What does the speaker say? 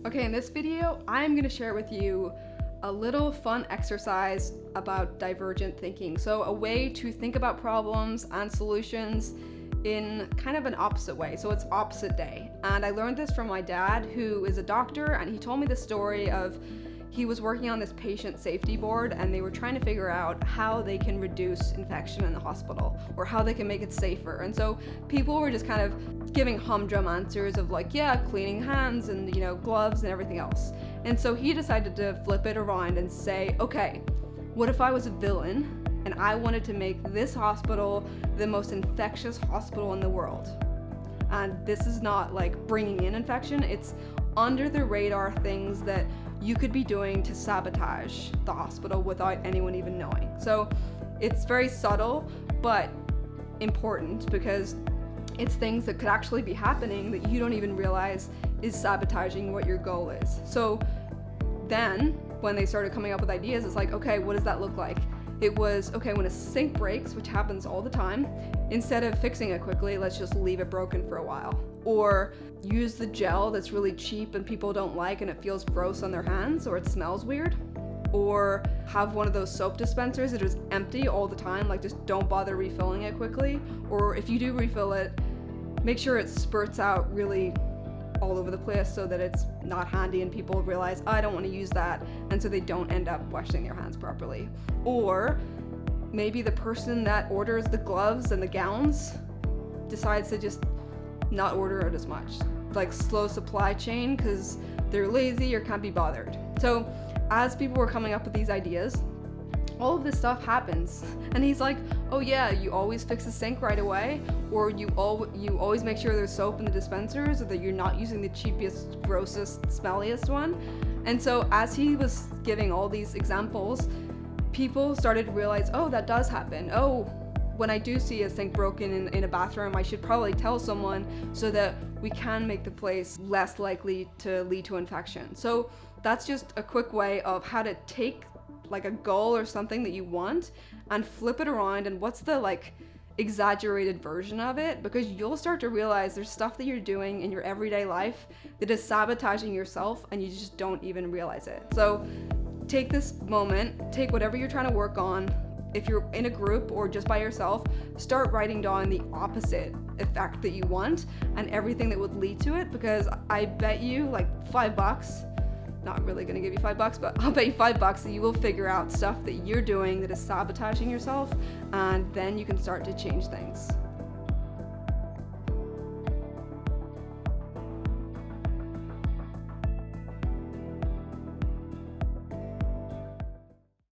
Okay, in this video, I'm gonna share with you a little fun exercise about divergent thinking. So a way to think about problems and solutions in kind of an opposite way. So it's opposite day. And I learned this from my dad, who is a doctor, and he told me the story of he was working on this patient safety board and they were trying to figure out how they can reduce infection in the hospital or how they can make it safer. And so people were just kind of giving humdrum answers of like, yeah, cleaning hands and, gloves and everything else. And so he decided to flip it around and say, okay, what if I was a villain and I wanted to make this hospital the most infectious hospital in the world? And this is not like bringing in infection, it's under the radar things that you could be doing to sabotage the hospital without anyone even knowing. So it's very subtle, but important because it's things that could actually be happening that you don't even realize is sabotaging what your goal is. So then when they started coming up with ideas, it's like, okay, what does that look like? It was, okay, when a sink breaks, which happens all the time, instead of fixing it quickly, let's just leave it broken for a while. Or use the gel that's really cheap and people don't like and it feels gross on their hands or it smells weird. Or have one of those soap dispensers that is empty all the time, like just don't bother refilling it quickly. Or if you do refill it, make sure it spurts out really all over the place so that it's not handy and people realize, I don't want to use that, and so they don't end up washing their hands properly. Or maybe the person that orders the gloves and the gowns decides to just not order it as much, like slow supply chain because they're lazy or can't be bothered. So as people were coming up with these ideas, all of this stuff happens. And he's like, oh yeah, you always fix the sink right away, or you always make sure there's soap in the dispensers, or that you're not using the cheapest, grossest, smelliest one. And so as he was giving all these examples, people started to realize, oh, that does happen. Oh, when I do see a sink broken in a bathroom, I should probably tell someone so that we can make the place less likely to lead to infection. So that's just a quick way of how to take like a goal or something that you want and flip it around, and what's the like exaggerated version of it, because you'll start to realize there's stuff that you're doing in your everyday life that is sabotaging yourself and you just don't even realize it. So take this moment, take whatever you're trying to work on. If you're in a group or just by yourself, start writing down the opposite effect that you want and everything that would lead to it, because I bet you like $5, not really gonna give you $5, but I'll bet you $5 that you will figure out stuff that you're doing that is sabotaging yourself, and then you can start to change things.